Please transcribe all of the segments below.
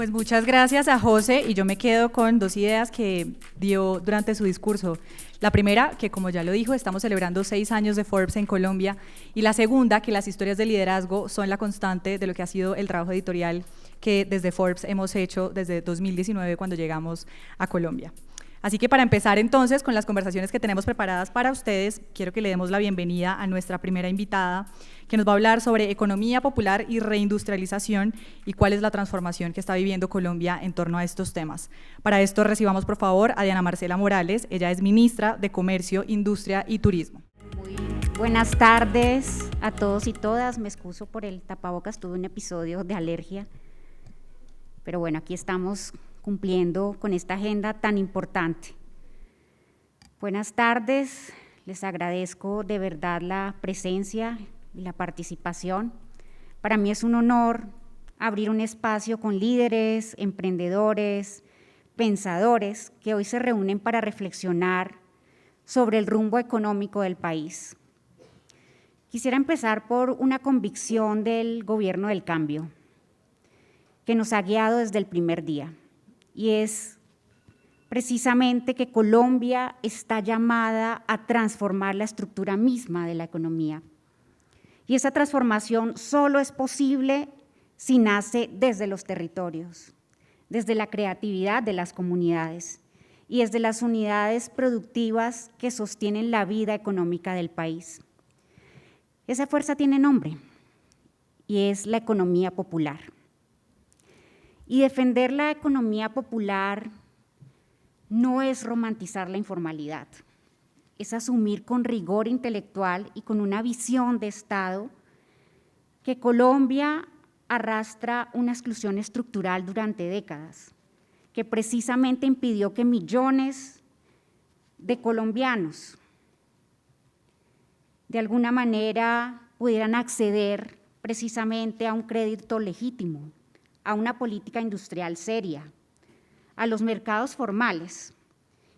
Pues muchas gracias a José, y yo me quedo con dos ideas que dio durante su discurso. La primera, que como ya lo dijo, estamos celebrando 6 años de Forbes en Colombia, y la segunda, que las historias de liderazgo son la constante de lo que ha sido el trabajo editorial que desde Forbes hemos hecho desde 2019 cuando llegamos a Colombia. Así que para empezar entonces con las conversaciones que tenemos preparadas para ustedes, quiero que le demos la bienvenida a nuestra primera invitada, que nos va a hablar sobre economía popular y reindustrialización y cuál es la transformación que está viviendo Colombia en torno a estos temas. Para esto recibamos por favor a Diana Marcela Morales. Ella es ministra de Comercio, Industria y Turismo. Muy buenas tardes a todos y todas. Me excuso por el tapabocas, tuve un episodio de alergia, pero bueno, aquí estamos cumpliendo con esta agenda tan importante. Buenas tardes, les agradezco de verdad la presencia y la participación. Para mí es un honor abrir un espacio con líderes, emprendedores, pensadores que hoy se reúnen para reflexionar sobre el rumbo económico del país. Quisiera empezar por una convicción del Gobierno del Cambio, que nos ha guiado desde el primer día, y es precisamente que Colombia está llamada a transformar la estructura misma de la economía. Y esa transformación solo es posible si nace desde los territorios, desde la creatividad de las comunidades y desde las unidades productivas que sostienen la vida económica del país. Esa fuerza tiene nombre y es la economía popular. Y defender la economía popular no es romantizar la informalidad, es asumir con rigor intelectual y con una visión de Estado que Colombia arrastra una exclusión estructural durante décadas, que precisamente impidió que millones de colombianos de alguna manera pudieran acceder precisamente a un crédito legítimo, a una política industrial seria, a los mercados formales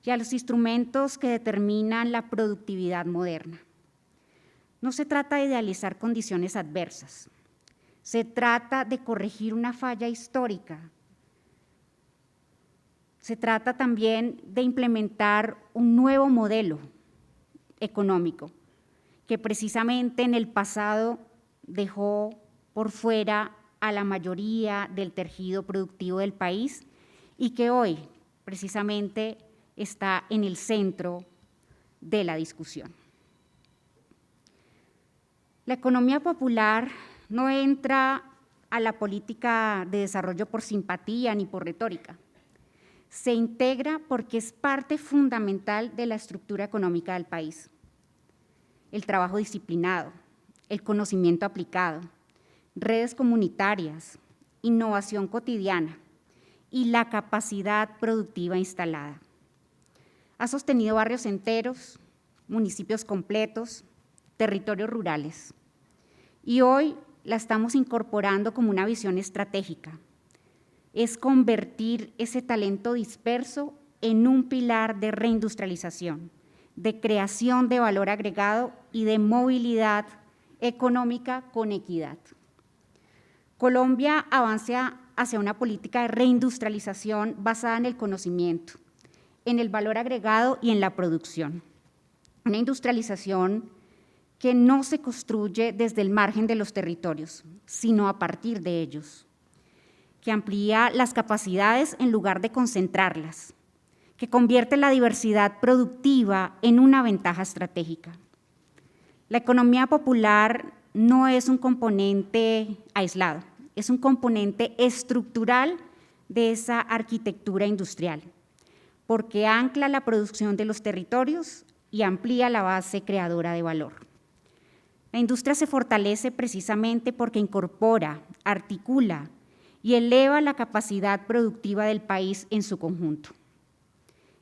y a los instrumentos que determinan la productividad moderna. No se trata de idealizar condiciones adversas, se trata de corregir una falla histórica, se trata también de implementar un nuevo modelo económico que precisamente en el pasado dejó por fuera a la mayoría del tejido productivo del país y que hoy precisamente está en el centro de la discusión. La economía popular no entra a la política de desarrollo por simpatía ni por retórica. Se integra porque es parte fundamental de la estructura económica del país. El trabajo disciplinado, el conocimiento aplicado, redes comunitarias, innovación cotidiana y la capacidad productiva instalada. Ha sostenido barrios enteros, municipios completos, territorios rurales. Y hoy la estamos incorporando como una visión estratégica. Es convertir ese talento disperso en un pilar de reindustrialización, de creación de valor agregado y de movilidad económica con equidad. Colombia avanza hacia una política de reindustrialización basada en el conocimiento, en el valor agregado y en la producción. Una industrialización que no se construye desde el margen de los territorios, sino a partir de ellos, que amplía las capacidades en lugar de concentrarlas, que convierte la diversidad productiva en una ventaja estratégica. La economía popular no es un componente aislado, es un componente estructural de esa arquitectura industrial, porque ancla la producción de los territorios y amplía la base creadora de valor. La industria se fortalece precisamente porque incorpora, articula y eleva la capacidad productiva del país en su conjunto.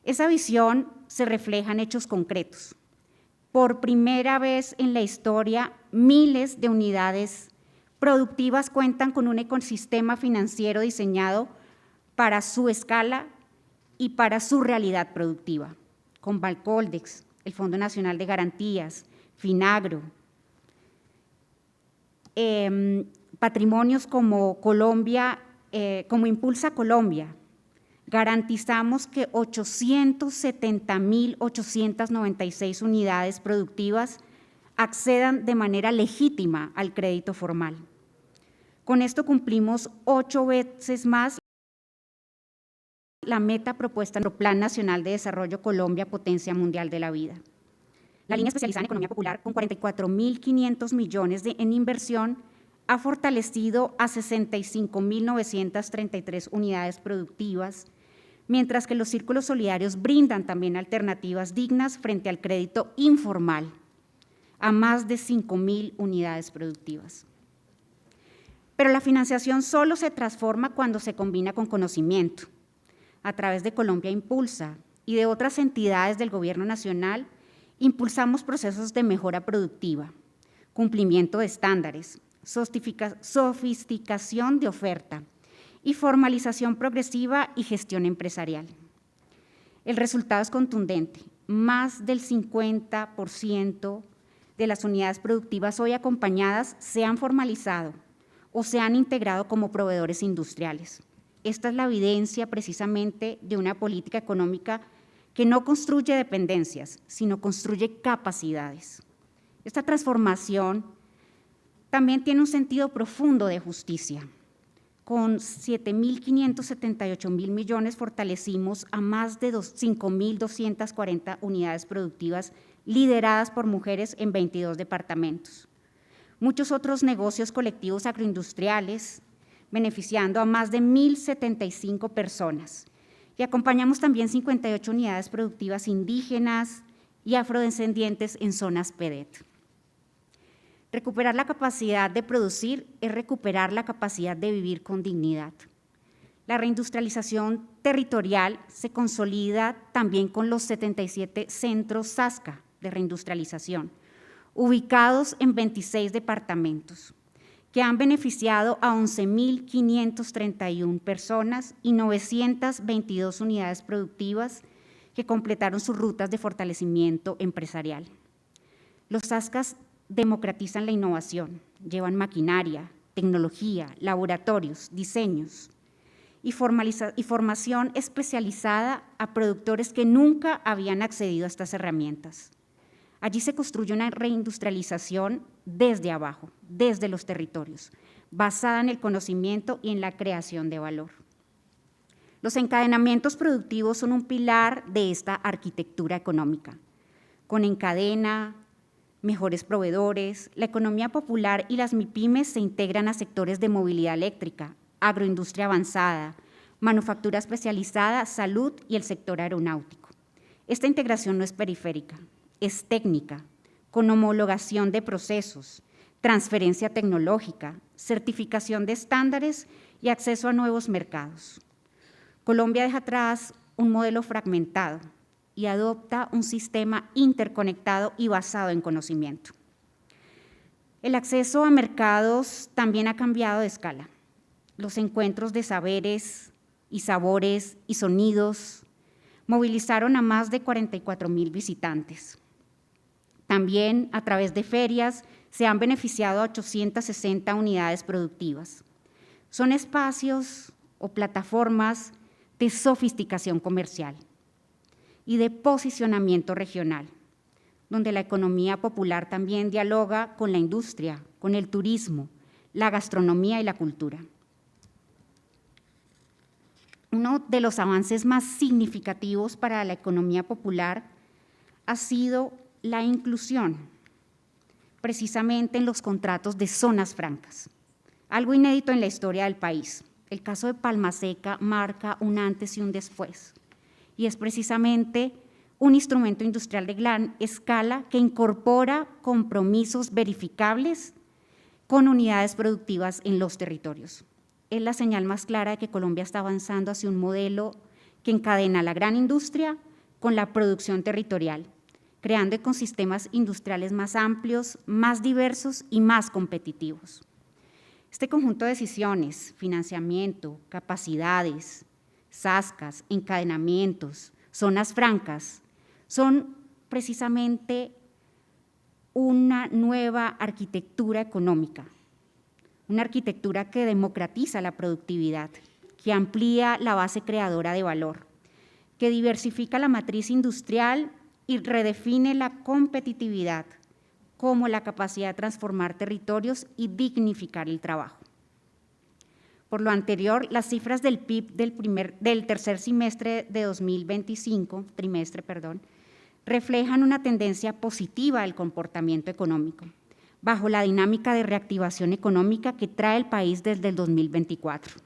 Esa visión se refleja en hechos concretos. Por primera vez en la historia, miles de unidades productivas cuentan con un ecosistema financiero diseñado para su escala y para su realidad productiva, con Bancoldex, el Fondo Nacional de Garantías, Finagro, patrimonios como Colombia, como Impulsa Colombia. Garantizamos que 870.896 unidades productivas accedan de manera legítima al crédito formal. Con esto cumplimos 8 veces más la meta propuesta en el Plan Nacional de Desarrollo Colombia, Potencia Mundial de la Vida. La línea especializada en economía popular, con 44.500 millones en inversión, ha fortalecido a 65.933 unidades productivas, mientras que los círculos solidarios brindan también alternativas dignas frente al crédito informal a más de 5.000 unidades productivas. Pero la financiación solo se transforma cuando se combina con conocimiento. A través de Colombia Impulsa y de otras entidades del Gobierno Nacional, impulsamos procesos de mejora productiva, cumplimiento de estándares, sofisticación de oferta y formalización progresiva y gestión empresarial. El resultado es contundente. Más del 50% de las unidades productivas hoy acompañadas se han formalizado o se han integrado como proveedores industriales. Esta es la evidencia precisamente de una política económica que no construye dependencias, sino construye capacidades. Esta transformación también tiene un sentido profundo de justicia. Con 7.578.000 millones fortalecimos a más de 5.240 unidades productivas lideradas por mujeres en 22 departamentos. Muchos otros negocios colectivos agroindustriales, beneficiando a más de 1.075 personas. Y acompañamos también 58 unidades productivas indígenas y afrodescendientes en zonas PEDET. Recuperar la capacidad de producir es recuperar la capacidad de vivir con dignidad. La reindustrialización territorial se consolida también con los 77 centros SASCA de reindustrialización, ubicados en 26 departamentos, que han beneficiado a 11.531 personas y 922 unidades productivas que completaron sus rutas de fortalecimiento empresarial. Los SASCAs democratizan la innovación, llevan maquinaria, tecnología, laboratorios, diseños y formación especializada a productores que nunca habían accedido a estas herramientas. Allí se construye una reindustrialización desde abajo, desde los territorios, basada en el conocimiento y en la creación de valor. Los encadenamientos productivos son un pilar de esta arquitectura económica. Con encadena, mejores proveedores, la economía popular y las MIPYMES se integran a sectores de movilidad eléctrica, agroindustria avanzada, manufactura especializada, salud y el sector aeronáutico. Esta integración no es periférica, es técnica, con homologación de procesos, transferencia tecnológica, certificación de estándares y acceso a nuevos mercados. Colombia deja atrás un modelo fragmentado y adopta un sistema interconectado y basado en conocimiento. El acceso a mercados también ha cambiado de escala. Los encuentros de saberes y sabores y sonidos movilizaron a más de 44.000 visitantes. También a través de ferias se han beneficiado a 860 unidades productivas. Son espacios o plataformas de sofisticación comercial y de posicionamiento regional, donde la economía popular también dialoga con la industria, con el turismo, la gastronomía y la cultura. Uno de los avances más significativos para la economía popular ha sido la inclusión, precisamente en los contratos de zonas francas, algo inédito en la historia del país. El caso de Palma Seca marca un antes y un después, y es precisamente un instrumento industrial de gran escala que incorpora compromisos verificables con unidades productivas en los territorios. Es la señal más clara de que Colombia está avanzando hacia un modelo que encadena la gran industria con la producción territorial, creando ecosistemas industriales más amplios, más diversos y más competitivos. Este conjunto de decisiones, financiamiento, capacidades, zascas, encadenamientos, zonas francas, son precisamente una nueva arquitectura económica, una arquitectura que democratiza la productividad, que amplía la base creadora de valor, que diversifica la matriz industrial y redefine la competitividad como la capacidad de transformar territorios y dignificar el trabajo. Por lo anterior, las cifras del PIB del tercer trimestre de 2025, reflejan una tendencia positiva del comportamiento económico, bajo la dinámica de reactivación económica que trae el país desde el 2024.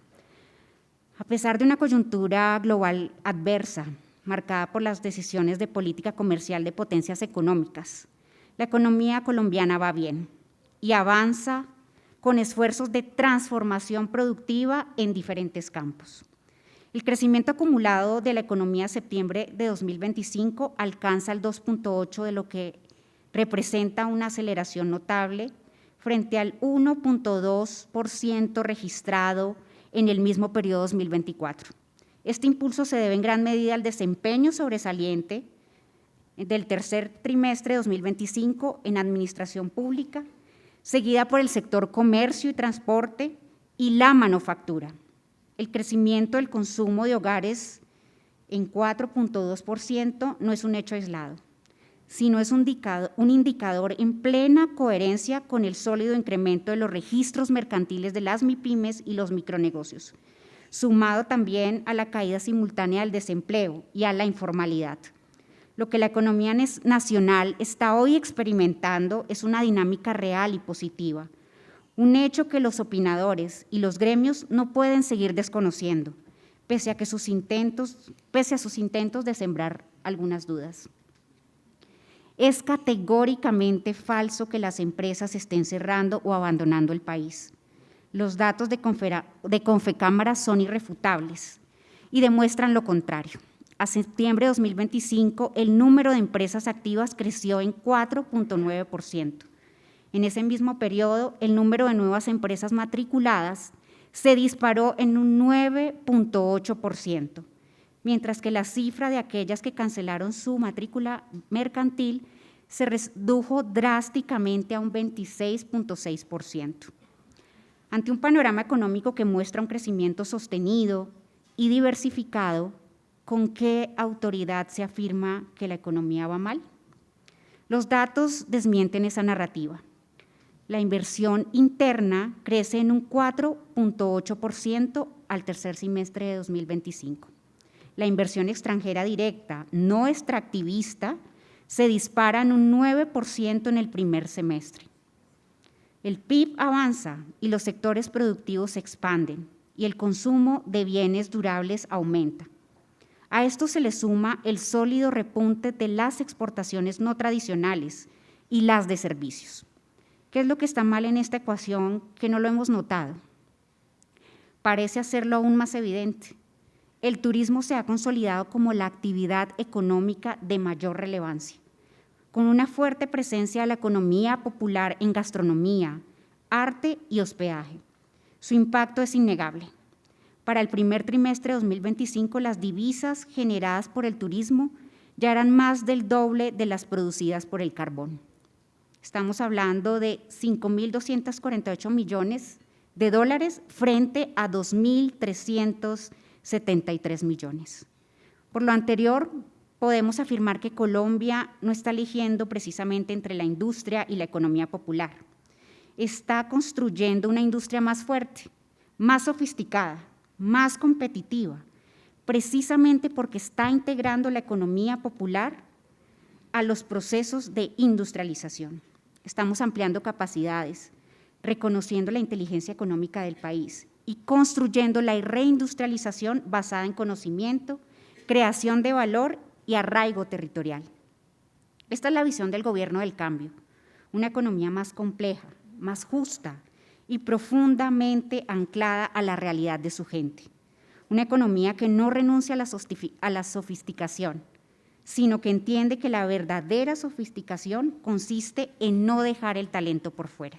A pesar de una coyuntura global adversa, marcada por las decisiones de política comercial de potencias económicas, la economía colombiana va bien y avanza con esfuerzos de transformación productiva en diferentes campos. El crecimiento acumulado de la economía a septiembre de 2025 alcanza el 2.8%, de lo que representa una aceleración notable frente al 1.2% registrado en el mismo periodo 2024. Este impulso se debe en gran medida al desempeño sobresaliente del tercer trimestre de 2025 en administración pública, seguida por el sector comercio y transporte y la manufactura. El crecimiento del consumo de hogares en 4.2% no es un hecho aislado, sino es un indicador en plena coherencia con el sólido incremento de los registros mercantiles de las MIPYMES y los micronegocios, sumado también a la caída simultánea del desempleo y a la informalidad. Lo que la economía nacional está hoy experimentando es una dinámica real y positiva, un hecho que los opinadores y los gremios no pueden seguir desconociendo, pese a sus intentos de sembrar algunas dudas. Es categóricamente falso que las empresas estén cerrando o abandonando el país. Los datos de Confecámara son irrefutables y demuestran lo contrario. A septiembre de 2025, el número de empresas activas creció en 4.9%. En ese mismo periodo, el número de nuevas empresas matriculadas se disparó en un 9.8%, mientras que la cifra de aquellas que cancelaron su matrícula mercantil se redujo drásticamente a un 26.6%. Ante un panorama económico que muestra un crecimiento sostenido y diversificado, ¿con qué autoridad se afirma que la economía va mal? Los datos desmienten esa narrativa. La inversión interna crece en un 4.8% al tercer semestre de 2025. La inversión extranjera directa, no extractivista, se dispara en un 9% en el primer semestre. El PIB avanza y los sectores productivos se expanden y el consumo de bienes durables aumenta. A esto se le suma el sólido repunte de las exportaciones no tradicionales y las de servicios. ¿Qué es lo que está mal en esta ecuación que no lo hemos notado? Parece hacerlo aún más evidente. El turismo se ha consolidado como la actividad económica de mayor relevancia, con una fuerte presencia de la economía popular en gastronomía, arte y hospedaje. Su impacto es innegable. Para el primer trimestre de 2025, las divisas generadas por el turismo ya eran más del doble de las producidas por el carbón. Estamos hablando de 5.248 millones de dólares frente a 2.373 millones. Por lo anterior, podemos afirmar que Colombia no está eligiendo precisamente entre la industria y la economía popular. Está construyendo una industria más fuerte, más sofisticada, más competitiva, precisamente porque está integrando la economía popular a los procesos de industrialización. Estamos ampliando capacidades, reconociendo la inteligencia económica del país y construyendo la reindustrialización basada en conocimiento, creación de valor y arraigo territorial. Esta es la visión del gobierno del cambio, una economía más compleja, más justa y profundamente anclada a la realidad de su gente. Una economía que no renuncia a la sofisticación, sino que entiende que la verdadera sofisticación consiste en no dejar el talento por fuera.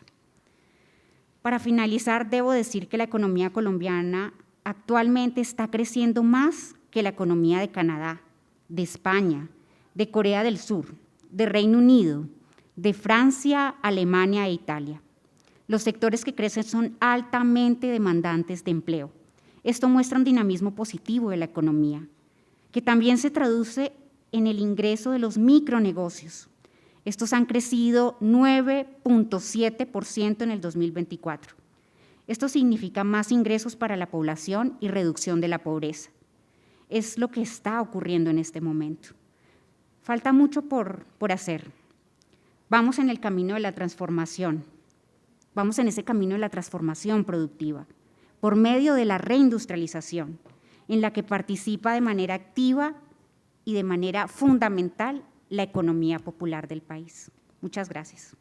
Para finalizar, debo decir que la economía colombiana actualmente está creciendo más que la economía de Canadá, de España, de Corea del Sur, de Reino Unido, de Francia, Alemania e Italia. Los sectores que crecen son altamente demandantes de empleo. Esto muestra un dinamismo positivo de la economía, que también se traduce en el ingreso de los micronegocios. Estos han crecido 9.7% en el 2024. Esto significa más ingresos para la población y reducción de la pobreza. Es lo que está ocurriendo en este momento. Falta mucho por hacer. Vamos en el camino de la transformación. Vamos en ese camino de la transformación productiva, por medio de la reindustrialización, en la que participa de manera activa y de manera fundamental la economía popular del país. Muchas gracias.